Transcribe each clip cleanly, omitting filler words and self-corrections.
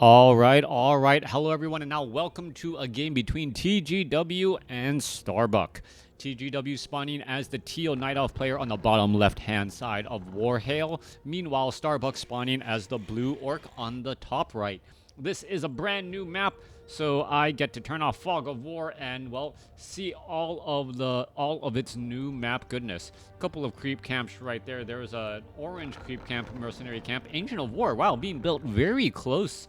All right, all right. Hello, everyone, and now welcome to a game between TGW and Starbuck. TGW spawning as the teal Night Elf player on the bottom left-hand side of Warhail. Meanwhile, Starbuck spawning as the blue orc on the top right. This is a brand new map, so I get to turn off Fog of War and, well, see all of its new map goodness. A couple of creep camps right there. There's an orange creep camp, mercenary camp, Ancient of War. Wow, being built very close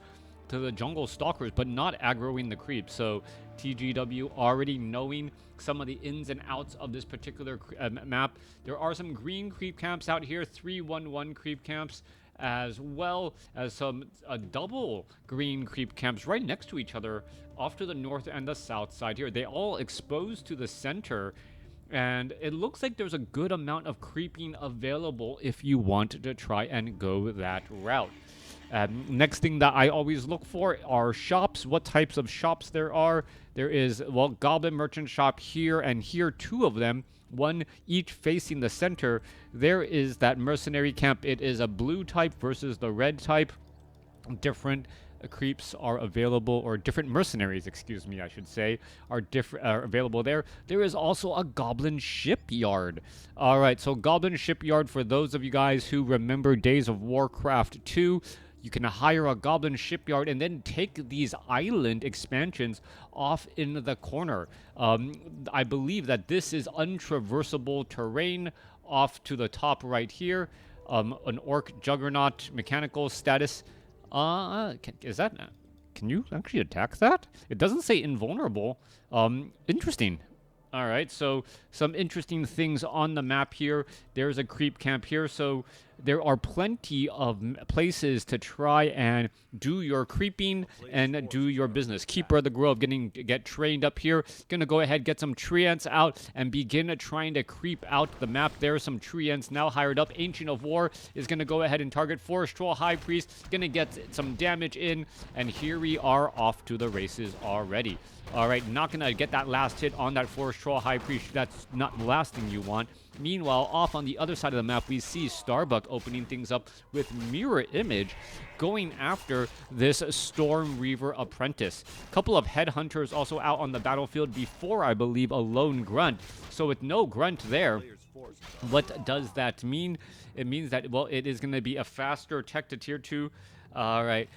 to the jungle stalkers, but not aggroing the creeps. So TGW already knowing some of the ins and outs of this particular map. There are some green creep camps out here, 311 creep camps, as well as some double green creep camps right next to each other off to the north and the south side here. They all exposed to the center, and it looks like there's a good amount of creeping available if you want to try and go that route. Next thing that I always look for are shops, what types of shops there are. There is, well, Goblin Merchant Shop here and here, two of them, one each facing the center. There is that mercenary camp. It is a blue type versus the red type. Different creeps are available, or different mercenaries, excuse me, I should say, are available there. There is also a Goblin Shipyard. All right, so Goblin Shipyard, for those of you guys who remember days of Warcraft 2, you can hire a Goblin Shipyard and then take these island expansions off in the corner. I believe that this is untraversable terrain off to the top right here. An Orc Juggernaut mechanical status. Is that... Can you actually attack that? It doesn't say invulnerable. Interesting. All right, so some interesting things on the map here. There's a creep camp here, so there are plenty of places to try and do your creeping and do your business. Keeper of the Grove get trained up here. Gonna go ahead, get some treants out and begin trying to creep out the map. There are some treants now hired up. Ancient of War is gonna go ahead and target Forest Troll High Priest. Gonna get some damage in, and here we are off to the races already. All right, not going to get that last hit on that Forest Troll High Priest. That's not the last thing you want. Meanwhile, off on the other side of the map, we see Starbuck opening things up with Mirror Image, going after this Storm Reaver Apprentice. A couple of Headhunters also out on the battlefield before, I believe, a lone Grunt. So with no Grunt there, what does that mean? It means that, well, it is going to be a faster tech to tier 2. All right,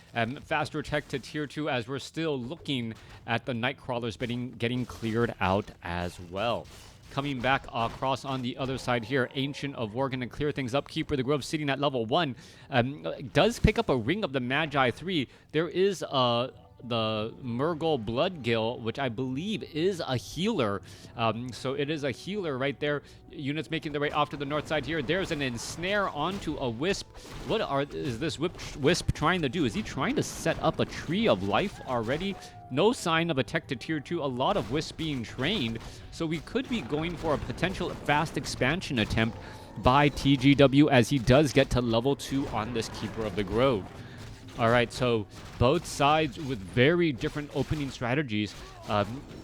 faster tech to tier 2 as we're still looking at the Nightcrawlers getting cleared out as well. Coming back across on the other side here, Ancient of War gonna clear things up. Keeper of the Grove sitting at level 1. Does pick up a Ring of the Magi 3. There is the Murgle Bloodgill, which I believe is a healer. So it is a healer right there. Units making their way off to the north side here. There's an ensnare onto a wisp. What is this wisp trying to do? Is he trying to set up a tree of life already? No sign of a tech to tier 2. A lot of wisps being trained. So we could be going for a potential fast expansion attempt by TGW as he does get to level 2 on this Keeper of the Grove. All right, so both sides with very different opening strategies.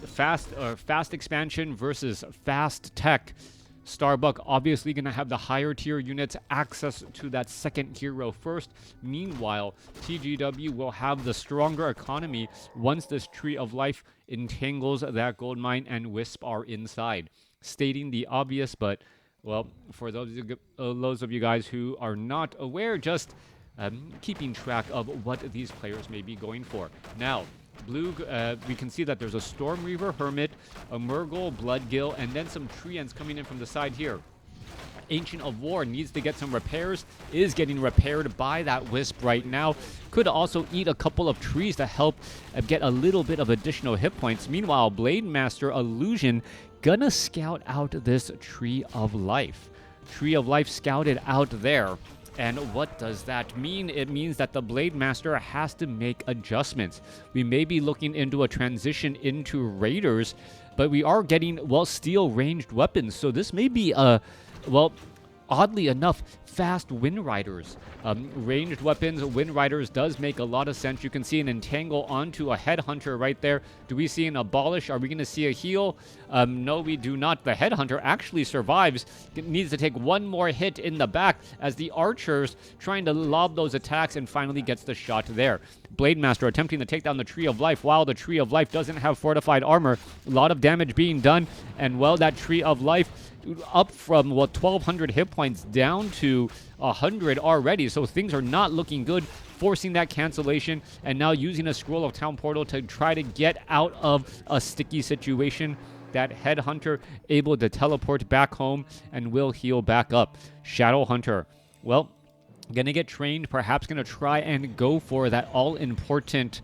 Fast expansion versus fast tech. Starbuck obviously going to have the higher tier units access to that second hero first. Meanwhile, TGW will have the stronger economy once this Tree of Life entangles that gold mine and Wisp are inside. Stating the obvious, but, well, for those of you guys who are not aware, just... keeping track of what these players may be going for. Now, blue, we can see that there's a Storm Reaver Hermit, a Murgle Bloodgill, and then some treants coming in from the side here. Ancient of War needs to get some repairs, is getting repaired by that Wisp right now. Could also eat a couple of trees to help get a little bit of additional hit points. Meanwhile, Blade Master Illusion gonna scout out this Tree of Life. Tree of Life scouted out there. And what does that mean? It means that the Blade Master has to make adjustments. We may be looking into a transition into Raiders, but we are getting, well, steel ranged weapons. So this may be a, well, oddly enough, fast Wind Riders. Ranged weapons, Wind Riders does make a lot of sense. You can see an entangle onto a Headhunter right there. Do we see an abolish? Are we going to see a heal? No, we do not. The Headhunter actually survives. It needs to take one more hit in the back as the archers trying to lob those attacks and finally gets the shot there. Blademaster attempting to take down the Tree of Life while the Tree of Life doesn't have fortified armor. A lot of damage being done, and well, that Tree of Life up from 1,200 hit points down to 100 already, so things are not looking good, forcing that cancellation and now using a Scroll of Town Portal to try to get out of a sticky situation. That Headhunter able to teleport back home and will heal back up. Shadowhunter, well, gonna get trained, perhaps gonna try and go for that all-important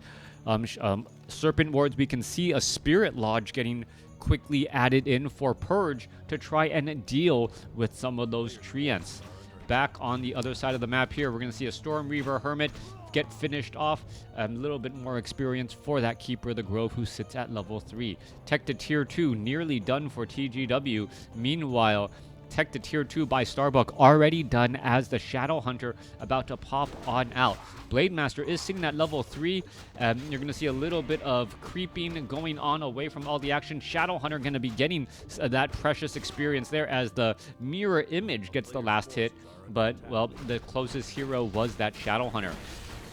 Serpent Wards. We can see a Spirit Lodge getting quickly added in for Purge to try and deal with some of those treants. Back on the other side of the map here, we're going to see a Storm Reaver Hermit get finished off. A little bit more experience for that Keeper of the Grove who sits at level 3. Tech to Tier 2 nearly done for TGW. Meanwhile, Tech to Tier 2 by Starbuck already done as the Shadowhunter about to pop on out. Blademaster is sitting at level 3. You're going to see a little bit of creeping going on away from all the action. Shadowhunter going to be getting that precious experience there as the mirror image gets the last hit. But, well, the closest hero was that Shadowhunter.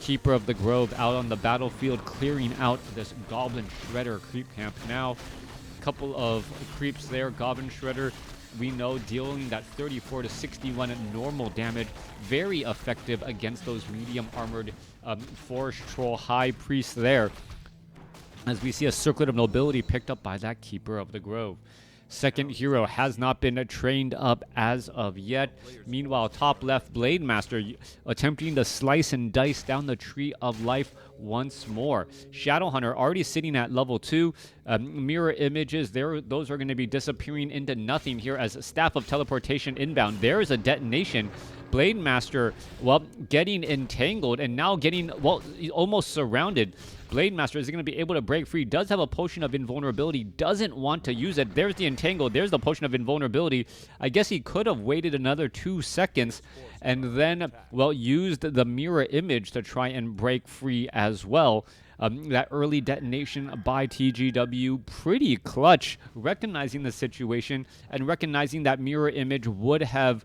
Keeper of the Grove out on the battlefield clearing out this Goblin Shredder creep camp now. Couple of creeps there. Goblin Shredder, we know, dealing that 34 to 61 normal damage. Very effective against those medium armored Forest Troll High Priest there. As we see a Circlet of Nobility picked up by that Keeper of the Grove. Second hero has not been trained up as of yet. Meanwhile, top left, Blademaster attempting to slice and dice down the Tree of Life once more. Shadowhunter already sitting at level 2. Mirror images, those are going to be disappearing into nothing here as Staff of Teleportation inbound. There is a detonation. Blademaster, well, getting entangled and now getting, well, almost surrounded. Blademaster is going to be able to break free. Does have a potion of invulnerability. Doesn't want to use it. There's the entangle. There's the potion of invulnerability. I guess he could have waited another 2 seconds and then, well, used the mirror image to try and break free as well. That early detonation by TGW, pretty clutch, recognizing the situation and recognizing that mirror image would have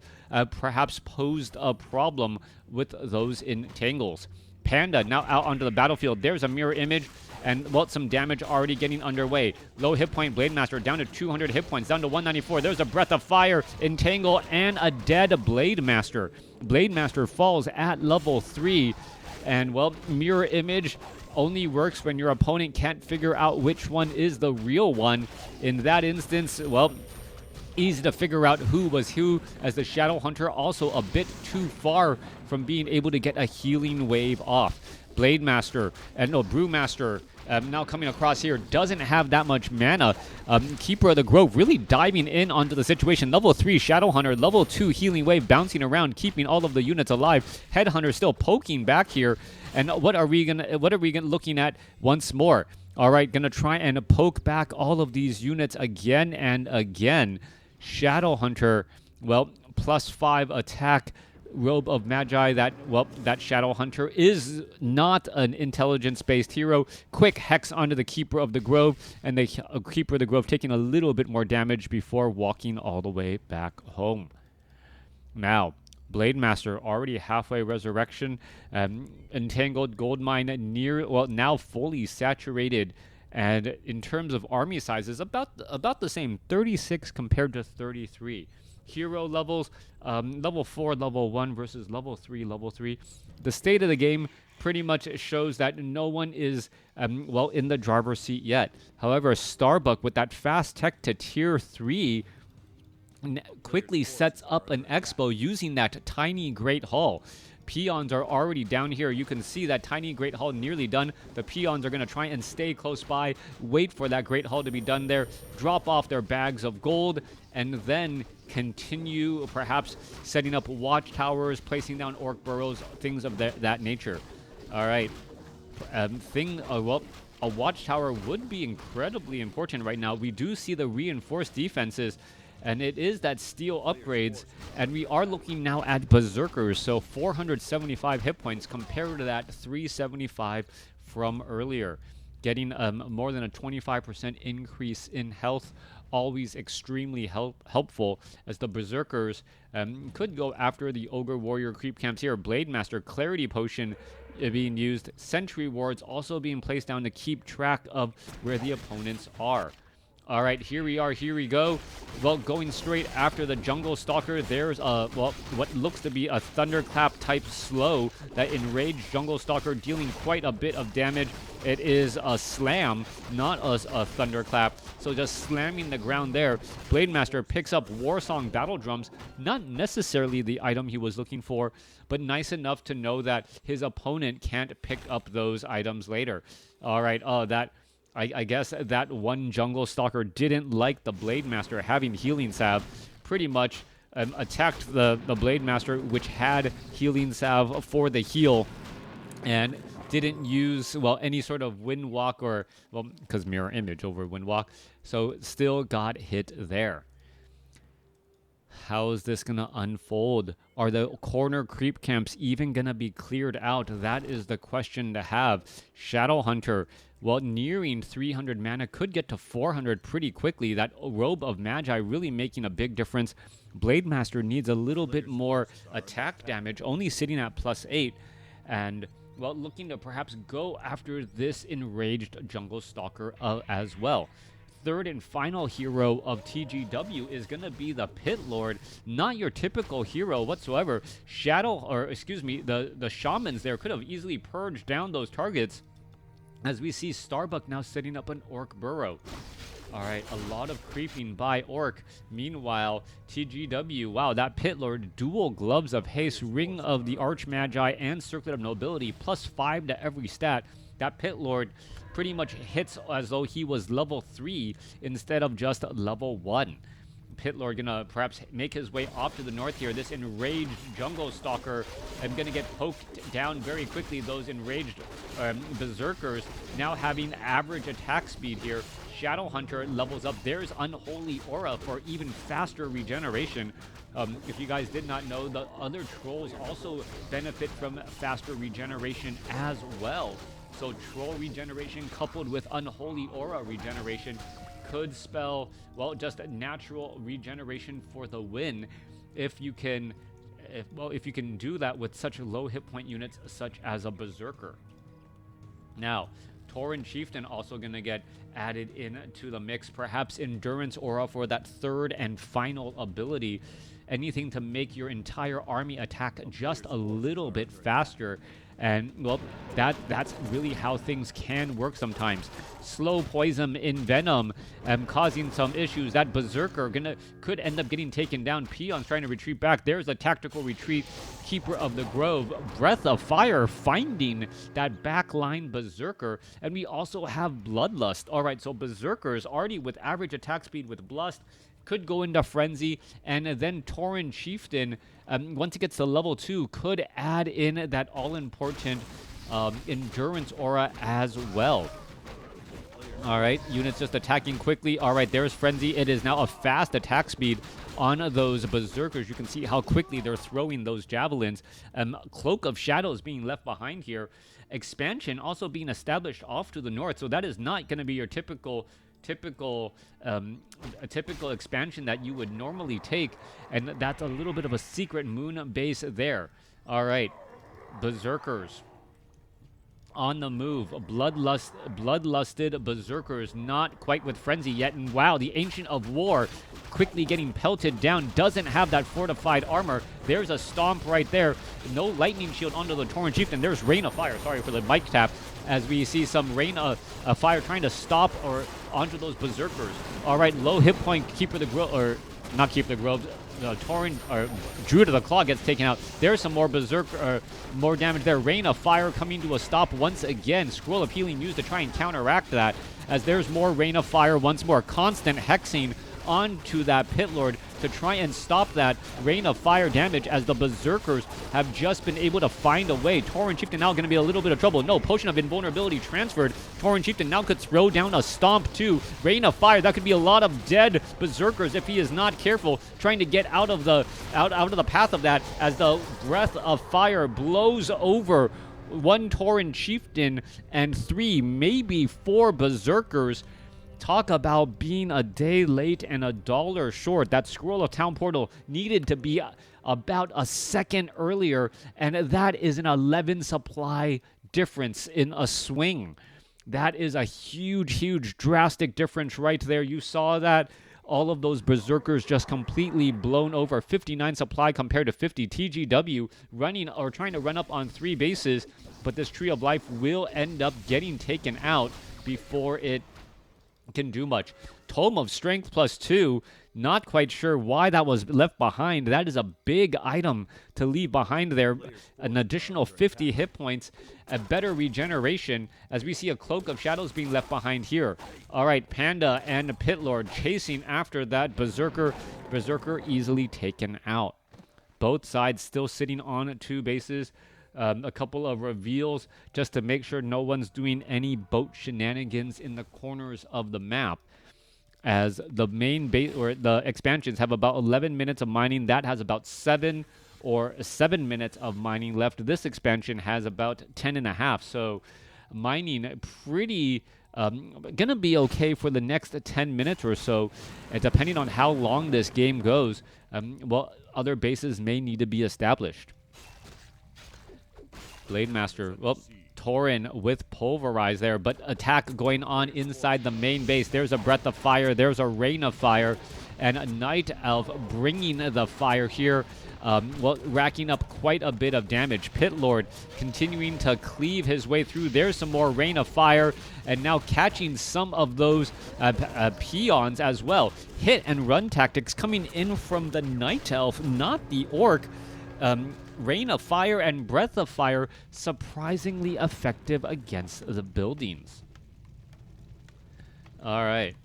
perhaps posed a problem with those entangles. Panda now out onto the battlefield. There's a mirror image, and well, some damage already getting underway. Low hit point Blademaster down to 200 hit points, down to 194. There's a Breath of Fire, entangle, and a dead Blademaster. Blademaster falls at level 3, and well, mirror image only works when your opponent can't figure out which one is the real one. In that instance, well, easy to figure out who was who, as the Shadowhunter also a bit too far from being able to get a healing wave off. Blademaster, Brewmaster, now coming across here, doesn't have that much mana. Keeper of the Grove really diving in onto the situation. Level 3 Shadowhunter, level 2 healing wave bouncing around, keeping all of the units alive. Headhunter still poking back here. And what are we looking at once more? All right, gonna try and poke back all of these units again and again. Shadowhunter, well, +5 attack. Robe of Magi, that Shadowhunter is not an intelligence-based hero. Quick hex onto the Keeper of the Grove, and the Keeper of the Grove taking a little bit more damage before walking all the way back home. Now, Blademaster already halfway resurrection. Entangled Goldmine now fully saturated. And in terms of army sizes, about the same, 36 compared to 33. Hero levels, level 4, level 1 versus level 3, level 3. The state of the game pretty much shows that no one is, in the driver's seat yet. However, Starbuck, with that fast tech to tier 3, quickly sets up an expo using that tiny Great Hall. Peons are already down here. You can see that tiny Great Hall nearly done. The peons are going to try and stay close by, wait for that Great Hall to be done there, drop off their bags of gold, and then continue perhaps setting up watchtowers, placing down orc burrows, things of that nature. All right. A watchtower would be incredibly important right now. We do see the reinforced defenses, and it is that steel upgrades, and we are looking now at berserkers, so 475 hit points compared to that 375 from earlier, getting more than a 25% increase in health. Always extremely helpful, as the berserkers could go after the ogre warrior creep camps here. Blade Master clarity potion being used, sentry wards also being placed down to keep track of where the opponents are. All right, here we are, here we go. Well, going straight after the jungle stalker, there's a, well, what looks to be a thunderclap type slow. That enraged jungle stalker dealing quite a bit of damage. It is a slam, not a thunderclap, so just slamming the ground there. Blade Master picks up Warsong battle drums, not necessarily the item he was looking for, but nice enough to know that his opponent can't pick up those items later. All right, I guess that one jungle stalker didn't like the Blade Master having healing salve. Pretty much attacked the Blade Master, which had healing salve for the heal, and didn't use, well, any sort of wind walk, or, well, because mirror image over wind walk, so still got hit there. How is this going to unfold? Are the corner creep camps even going to be cleared out? That is the question to have. Shadow Hunter, well, nearing 300 mana, could get to 400 pretty quickly. That Robe of Magi really making a big difference. Blade Master needs a little bit more attack damage, only sitting at +8. And, well, looking to perhaps go after this enraged jungle stalker as well. Third and final hero of TGW is going to be the Pit Lord. Not your typical hero whatsoever. The shamans there could have easily purged down those targets, as we see Starbuck now setting up an orc burrow. All right, a lot of creeping by orc. Meanwhile, TGW, wow, that Pit Lord, dual gloves of haste, ring of the Archmagi, and circlet of nobility, +5 to every stat. That Pit Lord pretty much hits as though he was level 3 instead of just level 1. Pit Lord gonna perhaps make his way off to the north here. This enraged jungle stalker gonna get poked down very quickly. Those enraged berserkers now having average attack speed here. Shadow Hunter levels up. There's Unholy Aura for even faster regeneration. If you guys did not know, the other trolls also benefit from faster regeneration as well. So troll regeneration coupled with Unholy Aura regeneration could spell, well, just a natural regeneration for the win if you can do that with such low hit point units such as a Berserker. Now, Tauren Chieftain also going to get added into the mix. Perhaps Endurance Aura for that third and final ability. Anything to make your entire army attack just a little bit faster. And, well, that's really how things can work sometimes. Slow poison in Venom causing some issues. That Berserker could end up getting taken down. Peon's trying to retreat back. There's a tactical retreat. Keeper of the Grove, Breath of Fire, finding that backline Berserker. And we also have Bloodlust. All right, so Berserkers already with average attack speed with Blust could go into Frenzy, and then Tauren Chieftain, once it gets to level 2, could add in that all-important Endurance Aura as well. All right, units just attacking quickly. All right, there's Frenzy. It is now a fast attack speed on those Berserkers. You can see how quickly they're throwing those javelins. Cloak of Shadows being left behind here. Expansion also being established off to the north, so that is not going to be your typical expansion that you would normally take, and that's a little bit of a secret moon base there. All right, Berserkers on the move. Bloodlusted Berserkers, not quite with Frenzy yet, and wow, the Ancient of War quickly getting pelted down, doesn't have that fortified armor. There's a stomp right there. No lightning shield onto the Tauren Chieftain. There's Rain of Fire, sorry for the mic tap, as we see some Rain of Fire trying to stop or onto those Berserkers. All right, low hit point Keeper of the Grove, or not Keeper of the Grove, Tauren, or Druid of the Claw gets taken out. There's some more Berserker, more damage there. Rain of Fire coming to a stop once again. Scroll of Healing used to try and counteract that, as there's more Rain of Fire once more. Constant hexing onto that Pit Lord to try and stop that rain of fire damage, as the Berserkers have just been able to find a way. Tauren Chieftain now going to be a little bit of trouble. No, Potion of Invulnerability transferred. Tauren Chieftain now could throw down a Stomp too. Rain of Fire, that could be a lot of dead Berserkers if he is not careful, trying to get out of the path of that, as the Breath of Fire blows over one Tauren Chieftain and 3, maybe 4 Berserkers. Talk about being a day late and $1 short. That Scroll of Town Portal needed to be about a second earlier, and that is an 11 supply difference in a swing. That is a huge drastic difference right there. You saw that. All of those Berserkers just completely blown over. 59 supply compared to 50. TGW running or trying to run up on 3 bases, but this Tree of Life will end up getting taken out before it can do much. Tome of Strength +2. Not quite sure why that was left behind. That is a big item to leave behind there. An additional 50 hit points, a better regeneration, as we see a Cloak of Shadows being left behind here. All right, Panda and Pit Lord chasing after that Berserker. Berserker easily taken out. Both sides still sitting on 2 bases. A couple of reveals just to make sure no one's doing any boat shenanigans in the corners of the map, as the main base or the expansions have about 11 minutes of mining. That has about 7 minutes of mining left. This expansion has about 10.5, so mining pretty gonna be okay for the next 10 minutes or so, and depending on how long this game goes, well, other bases may need to be established. Blade Master, well, Tauren with Pulverize there, but attack going on inside the main base. There's a Breath of Fire, there's a Rain of Fire, and a Night Elf bringing the fire here, well, racking up quite a bit of damage. Pit Lord continuing to cleave his way through. There's some more Rain of Fire, and now catching some of those peons as well. Hit and run tactics coming in from the Night Elf, not the Orc. Rain of Fire and Breath of Fire surprisingly effective against the buildings. All right.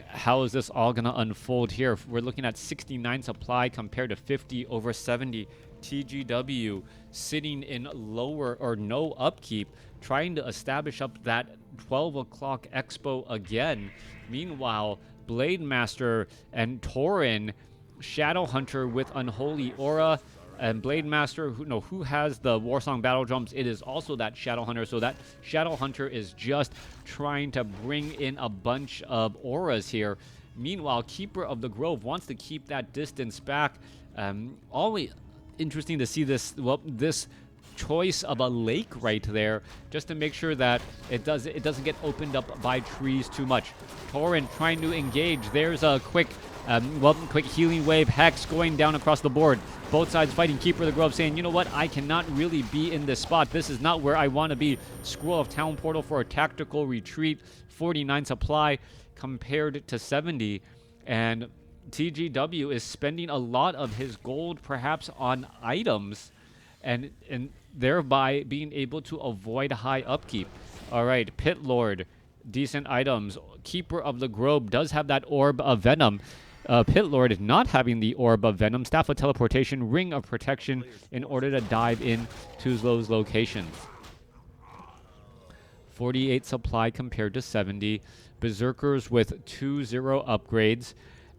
How is this all going to unfold here? We're looking at 69 supply compared to 50 over 70. TGW sitting in lower or no upkeep, trying to establish up that 12 o'clock expo again. Meanwhile, Blade Master and Tauren, Shadow Hunter with Unholy Aura, and Blade Master, who has the Warsong Battle Drums. It is also that Shadow Hunter, so that Shadow Hunter is just trying to bring in a bunch of auras here. Meanwhile, Keeper of the Grove wants to keep that distance back. Always interesting to see this choice of a lake right there, just to make sure that it doesn't get opened up by trees too much. Tauren trying to engage. There's a quick healing wave. Hex going down across the board. Both sides fighting. Keeper of the Grove saying, you know what, I cannot really be in this spot. This is not where I want to be. Scroll of Town Portal for a tactical retreat. 49 supply compared to 70. And TGW is spending a lot of his gold perhaps on items, and thereby being able to avoid high upkeep. All right, Pit Lord, decent items. Keeper of the Grove does have that Orb of Venom. Pit Lord not having the Orb of Venom. Staff of Teleportation, Ring of Protection in order to dive in to those locations. 48 supply compared to 70. Berserkers with 2-0 upgrades.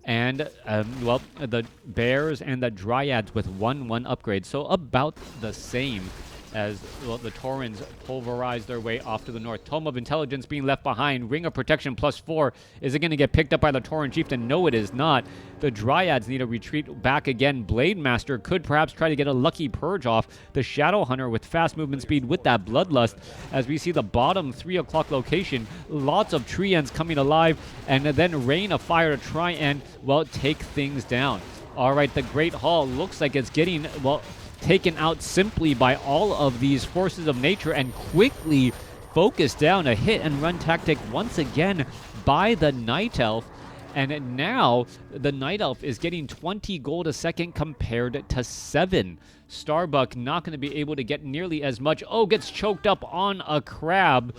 And, the Bears and the Dryads with 1-1 upgrades. So about the same as, well, the Taurens pulverize their way off to the north. Tome of Intelligence being left behind. Ring of Protection +4. Is it going to get picked up by the Tauren Chieftain? No, it is not. The Dryads need to retreat back again. Blade Master could perhaps try to get a lucky purge off. The Shadow Hunter with fast movement speed with that Bloodlust. As we see the bottom 3 o'clock location, lots of tree ends coming alive, and then Rain of Fire to try and, well, take things down. All right, the Great Hall looks like it's getting, well, taken out simply by all of these forces of nature, and quickly focused down. A hit and run tactic once again by the Night Elf. And now the Night Elf is getting 20 gold a second compared to 7. Starbuck not going to be able to get nearly as much. Oh, gets choked up on a crab.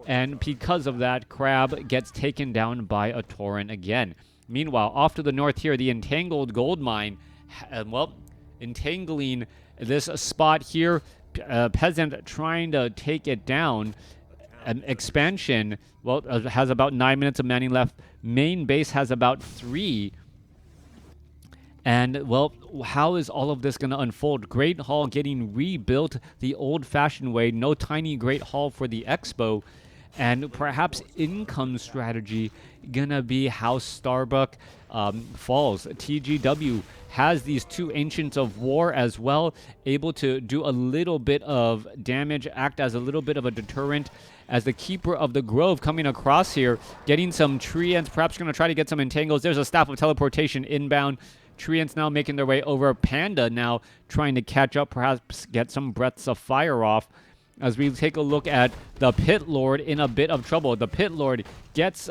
And because of that, Crab gets taken down by a Tauren again. Meanwhile, off to the north here, the Entangled Gold Mine, well, entangling this spot here. Peasant trying to take it down. Expansion, well, has about 9 minutes of manning left. Main base has about 3. And, well, how is all of this going to unfold? Great Hall getting rebuilt the old-fashioned way. No tiny Great Hall for the Expo. And perhaps income strategy going to be how Starbuck falls. TGW has these 2 Ancients of War as well, able to do a little bit of damage, act as a little bit of a deterrent. As the Keeper of the Grove coming across here, getting some Treants, perhaps going to try to get some Entangles. There's a Staff of Teleportation inbound. Treants now making their way over. Panda now trying to catch up, perhaps get some Breaths of Fire off. As we take a look at the Pit Lord in a bit of trouble. The Pit Lord gets,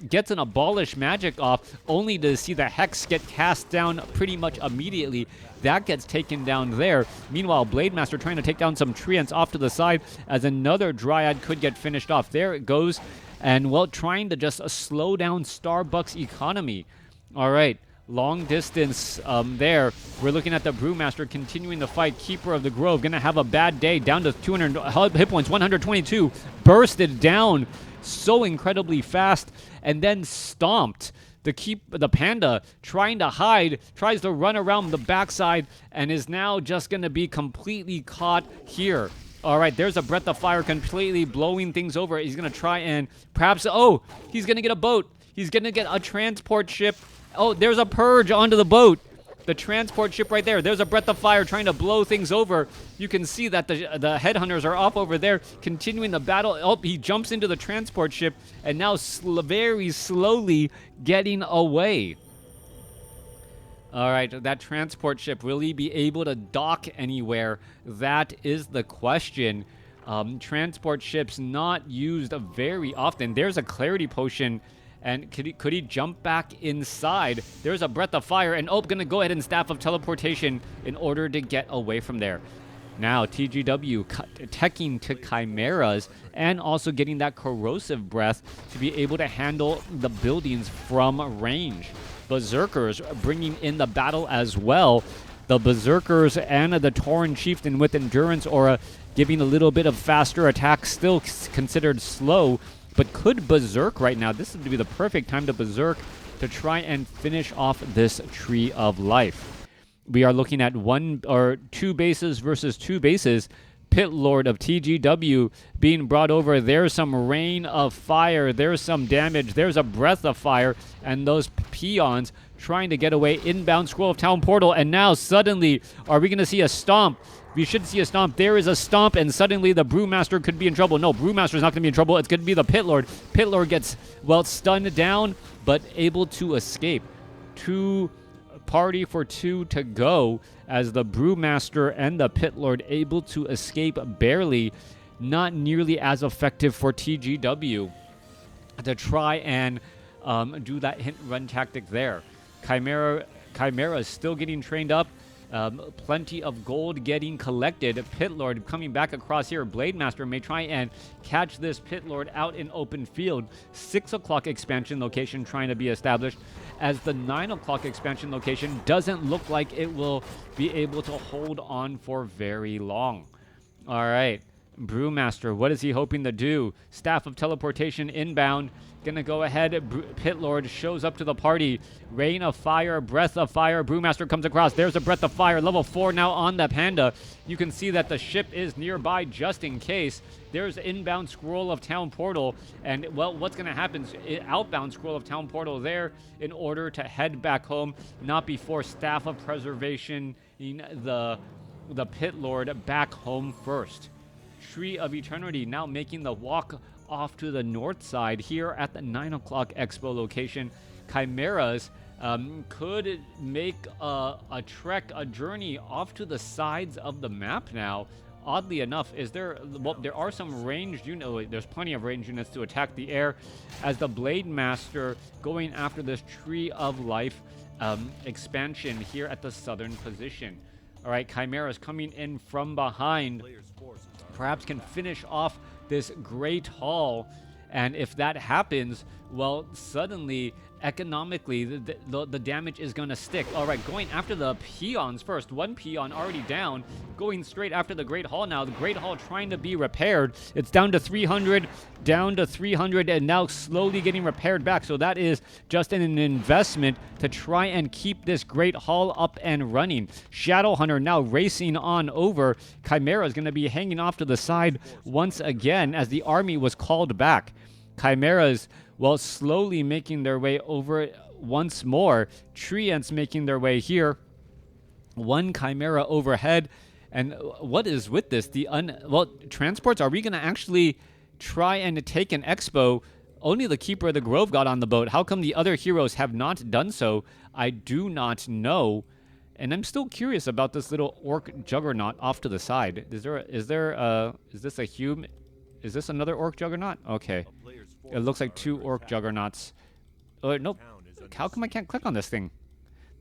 gets an Abolish Magic off, only to see the Hex get cast down pretty much immediately. That gets taken down there. Meanwhile, Blademaster trying to take down some Treants off to the side, as another Dryad could get finished off. There it goes. And, well, trying to just slow down Starbuck's economy. All right. Long distance there. We're looking at the Brewmaster continuing the fight. Keeper of the Grove going to have a bad day. Down to 200 hit points, 122. Bursted down so incredibly fast and then stomped. The Panda trying to hide, tries to run around the backside and is now just going to be completely caught here. All right, there's a Breath of Fire completely blowing things over. He's going to try and perhaps, oh, he's going to get a boat. He's going to get a transport ship. Oh, there's a Purge onto the boat. The transport ship right there. There's a Breath of Fire trying to blow things over. You can see that the headhunters are off over there, continuing the battle. Oh, he jumps into the transport ship and now very slowly getting away. All right, that transport ship, will he be able to dock anywhere? That is the question. Transport ships not used very often. There's a Clarity Potion. And could he jump back inside? There's a Breath of Fire, and going to go ahead and Staff of Teleportation in order to get away from there. Now, TGW teching to Chimeras and also getting that Corrosive Breath to be able to handle the buildings from range. Berserkers bringing in the battle as well. The Berserkers and the Tauren Chieftain with Endurance Aura giving a little bit of faster attack, still considered slow. But could Berserk right now, this would be the perfect time to Berserk to try and finish off this Tree of Life. We are looking at 1 or 2 bases versus 2 bases. Pit Lord of TGW being brought over. There's some Rain of Fire. There's some damage. There's a Breath of Fire. And those peons trying to get away. Inbound Scroll of Town Portal. And now suddenly, are we going to see a Stomp? We should see a Stomp. There is a Stomp, and suddenly the Brewmaster could be in trouble. No, Brewmaster's not going to be in trouble. It's going to be the Pit Lord. Pit Lord gets, well, stunned down, but able to escape. Party for 2 to go, as the Brewmaster and the Pit Lord able to escape barely. Not nearly as effective for TGW to try and do that hit run tactic there. Chimera is still getting trained up. Plenty of gold getting collected. Pit Lord coming back across here. Blademaster may try and catch this Pit Lord out in open field. 6 o'clock expansion location trying to be established, as the 9 o'clock expansion location doesn't look like it will be able to hold on for very long. All right, Brewmaster, what is he hoping to do? Staff of Teleportation inbound. Gonna go ahead. Pit Lord shows up to the party. Rain of Fire, Breath of Fire. Brewmaster comes across. There's a Breath of Fire. Level 4 now on the Panda. You can see that the ship is nearby just in case. There's inbound Scroll of Town Portal. And, well, what's going to happen is outbound Scroll of Town Portal there in order to head back home. Not before Staff of Preservation, the Pit Lord back home first. Tree of Eternity now making the walk off to the north side here at the 9 o'clock expo location. Chimeras could make a trek, a journey off to the sides of the map now. Oddly enough, there are some ranged units. There's plenty of ranged units to attack the air, as the Blademaster going after this Tree of Life expansion here at the southern position. All right, Chimeras coming in from behind. Perhaps can finish off this Great Hall. And if that happens, well, suddenly, economically, the damage is going to stick. All right, going after the peons first. One peon already down, going straight after the Great Hall now. The Great Hall trying to be repaired. It's down to 300, and now slowly getting repaired back. So that is just an investment to try and keep this Great Hall up and running. Shadowhunter now racing on over. Chimera is going to be hanging off to the side once again as the army was called back. Chimeras, well, slowly making their way over once more. Treants making their way here. One Chimera overhead. And what is with this? Well, transports, are we going to actually try and take an expo? Only the Keeper of the Grove got on the boat. How come the other heroes have not done so? I do not know. And I'm still curious about this little orc juggernaut off to the side. Is this a human? Is this another orc juggernaut? Okay. It looks like two orc juggernauts. Oh, nope. How come I can't click on this thing?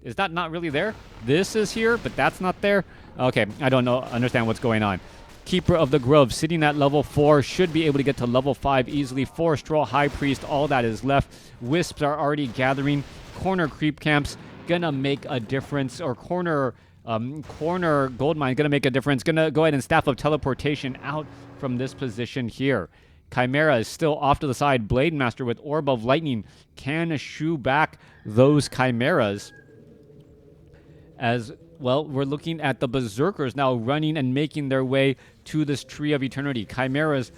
Is that not really there? This is here, but that's not there? Okay, I don't understand what's going on. Keeper of the Grove sitting at level 4. Should be able to get to level 5 easily. 4 Straw High Priest, all that is left. Wisps are already gathering. Corner creep camps gonna make a difference. Or corner gold mine gonna make a difference. Gonna go ahead and Staff of Teleportation out from this position here. Chimera is still off to the side. Blade Master with Orb of Lightning can shoo back those Chimeras. As well, we're looking at the Berserkers now running and making their way to this Tree of Eternity. Chimeras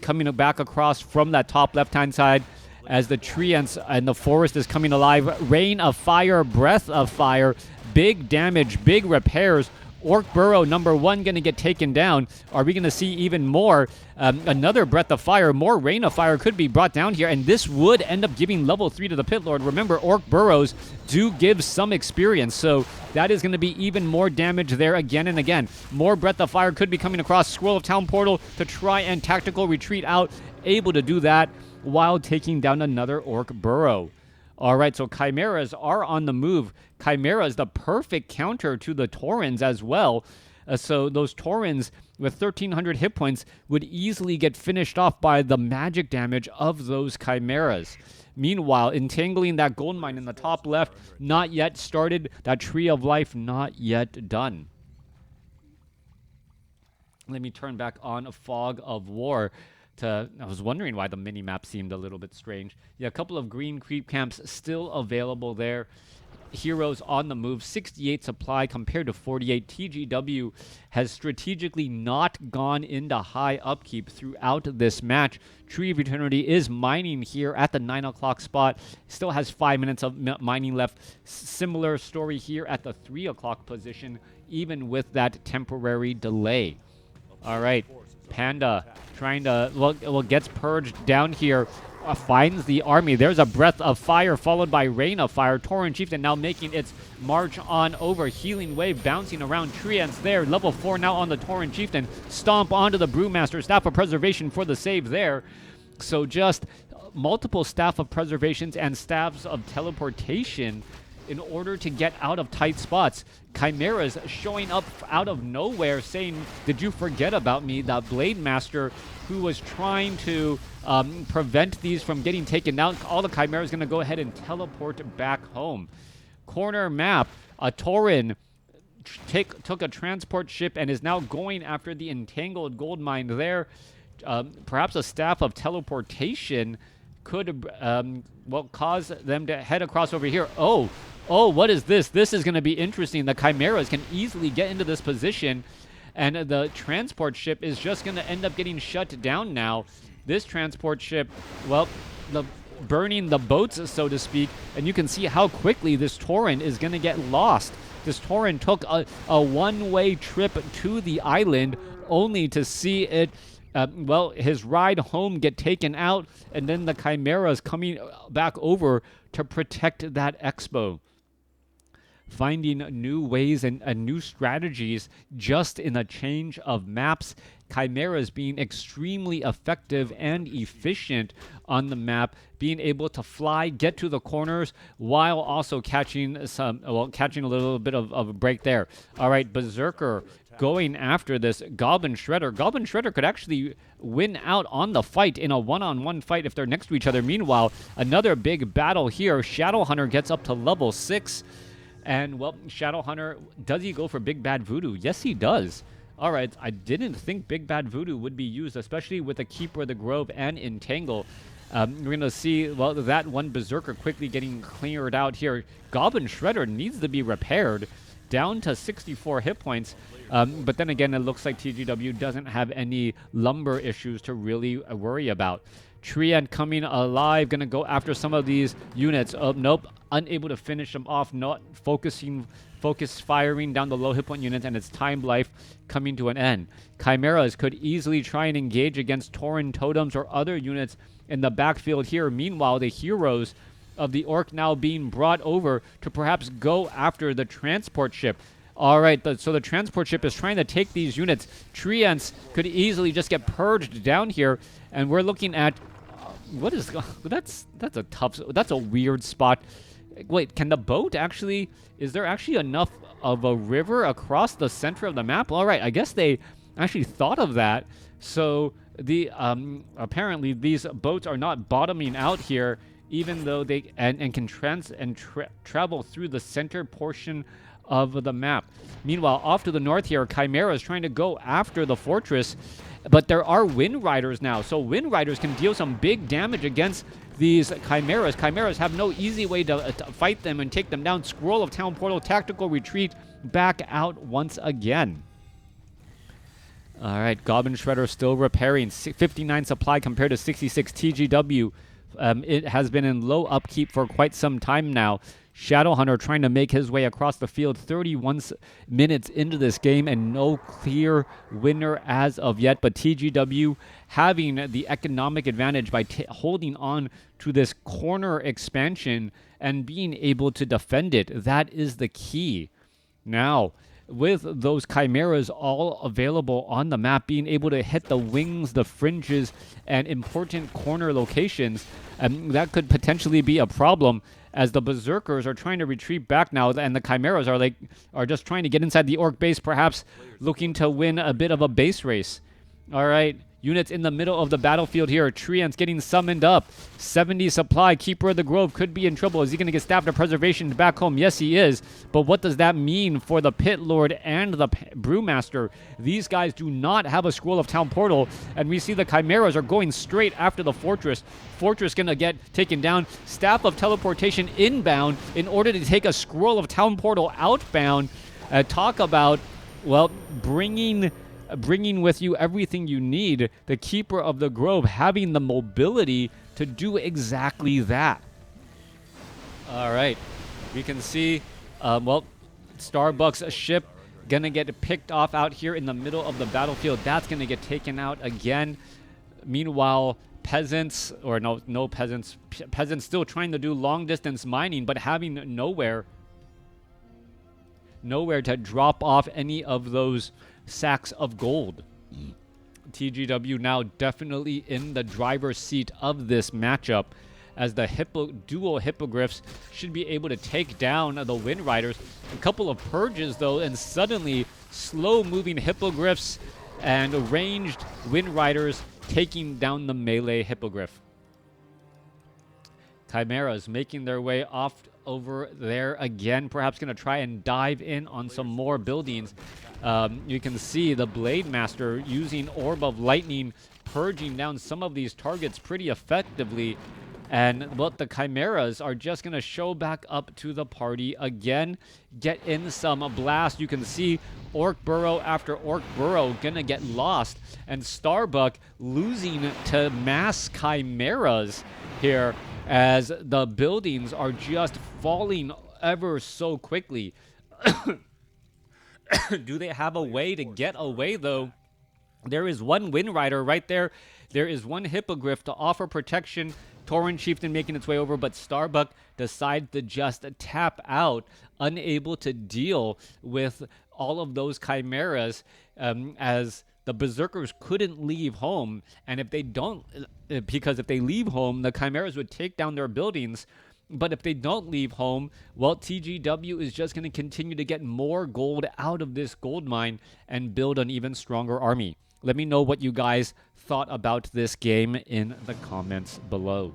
coming back across from that top left-hand side as the treants and the forest is coming alive. Rain of Fire, Breath of Fire, big damage, big repairs. Orc Burrow number 1 going to get taken down. Are we going to see even more? Another Breath of Fire, more Rain of Fire could be brought down here, and this would end up giving level 3 to the Pit Lord. Remember, Orc Burrows do give some experience, so that is going to be even more damage there again and again. More Breath of Fire could be coming across. Scroll of Town Portal to try and tactical retreat out, able to do that while taking down another Orc Burrow. All right, so Chimeras are on the move. Chimera is the perfect counter to the Taurens as well. So those Taurens with 1,300 hit points would easily get finished off by the magic damage of those Chimeras. Meanwhile, entangling that gold mine in the top left, not yet started. That Tree of Life, not yet done. Let me turn back on Fog of War. I was wondering why the mini-map seemed a little bit strange. Yeah, a couple of green creep camps still available there. Heroes on the move, 68 supply compared to 48. TGW has strategically not gone into high upkeep throughout this match. Tree of Eternity is mining here at the 9 o'clock spot. Still has 5 minutes of mining left. Similar story here at the 3 o'clock position, even with that temporary delay. All right, Panda trying to, well gets purged down here. Finds the army. There's a Breath of Fire followed by Rain of Fire. Tauren Chieftain now making its march on over. Healing Wave bouncing around treants there. Level 4 now on the Tauren Chieftain. Stomp onto the Brewmaster. Staff of Preservation for the save there. So just multiple Staff of Preservations and Staffs of Teleportation in order to get out of tight spots. Chimeras showing up out of nowhere saying, "Did you forget about me?" The Blade Master who was trying to prevent these from getting taken down. All the Chimeras going to go ahead and teleport back home. Corner map, a Tauren took a transport ship and is now going after the entangled gold mine there. Perhaps a Staff of Teleportation could cause them to head across over here. Oh, what is this? This is going to be interesting. The Chimeras can easily get into this position, and the transport ship is just going to end up getting shut down now. This transport ship, well, burning the boats, so to speak, and you can see how quickly this Tauren is going to get lost. This Tauren took a one-way trip to the island only to see it his ride home get taken out, and then the Chimeras coming back over to protect that expo. Finding new ways and new strategies just in a change of maps. Chimeras being extremely effective and efficient on the map, being able to fly, get to the corners, while also catching a little bit of a break there. All right, Berserker going after this Goblin Shredder. Goblin Shredder could actually win out on the fight in a one-on-one fight if they're next to each other. Meanwhile, another big battle here. Shadowhunter gets up to level 6. And, well, Shadowhunter, does he go for Big Bad Voodoo? Yes, he does. All right, I didn't think Big Bad Voodoo would be used, especially with the Keeper of the Grove and Entangle. We're going to see, well, that one Berserker quickly getting cleared out here. Goblin Shredder needs to be repaired down to 64 hit points. But then again, it looks like TGW doesn't have any lumber issues to really worry about. Treant coming alive, going to go after some of these units. Oh, nope, unable to finish them off, not focus firing down the low hit point units, and its time life coming to an end. Chimeras could easily try and engage against Tauren Totems or other units in the backfield here. Meanwhile, the heroes of the Orc now being brought over to perhaps go after the transport ship. All right, so the transport ship is trying to take these units. Treants could easily just get purged down here, and we're looking at what is that's a weird spot. Wait, can the boat actually, is there actually enough of a river across the center of the map? All right, I guess they actually thought of that. So the apparently these boats are not bottoming out here, even though they and can travel through the center portion of the map. Meanwhile, off to the north here, Chimera is trying to go after the fortress, but there are Wind Riders now, so Wind Riders can deal some big damage against these Chimeras. Chimeras have no easy way to fight them and take them down. Scroll of Town Portal, tactical retreat, back out once again. All right, Goblin Shredder still repairing. 59 supply compared to 66 TGW. It has been in low upkeep for quite some time now. Shadowhunter trying to make his way across the field 31 minutes into this game, and no clear winner as of yet. But TGW having the economic advantage by holding on to this corner expansion and being able to defend it. That is the key. Now, with those Chimeras all available on the map, being able to hit the wings, the fringes, and important corner locations, that could potentially be a problem, as the Berserkers are trying to retreat back now, and the Chimeras are just trying to get inside the Orc base, perhaps looking to win a bit of a base race. All right, units in the middle of the battlefield here. Treant's getting summoned up. 70 supply. Keeper of the Grove could be in trouble. Is he going to get stabbed to preservation back home? Yes, he is. But what does that mean for the Pit Lord and the Brewmaster? These guys do not have a Scroll of Town Portal, and we see the Chimeras are going straight after the Fortress. Fortress going to get taken down. Staff of Teleportation inbound in order to take a Scroll of Town Portal outbound. Talk about, well, bringing with you everything you need. The Keeper of the Grove having the mobility to do exactly that. All right, we can see, well, Starbuck's ship gonna get picked off out here in the middle of the battlefield. That's gonna get taken out again. Meanwhile, peasants, or no peasants, peasants still trying to do long distance mining, but having nowhere to drop off any of those sacks of gold. TGW now definitely in the driver's seat of this matchup, as the dual Hippogriffs should be able to take down the Wind Riders. A couple of purges though, and suddenly slow-moving Hippogriffs and ranged Wind Riders taking down the melee Hippogriff. Chimeras making their way off over there again, perhaps going to try and dive in on some more buildings. You can see the Blade Master using Orb of Lightning, purging down some of these targets pretty effectively. And what the Chimeras are just going to show back up to the party again, get in some blast. You can see Orc Burrow after Orc Burrow going to get lost, and Starbuck losing to mass Chimeras here, as the buildings are just falling ever so quickly. Do they have a way to get away, though? There is one Wind Rider right there. There is one Hippogriff to offer protection. Tauren Chieftain making its way over, but Starbuck decides to just tap out, unable to deal with all of those Chimeras, as the Berserkers couldn't leave home. And if they don't, because if they leave home, the Chimeras would take down their buildings, But if they don't leave home, well, TGW is just going to continue to get more gold out of this gold mine and build an even stronger army. Let me know what you guys thought about this game in the comments below.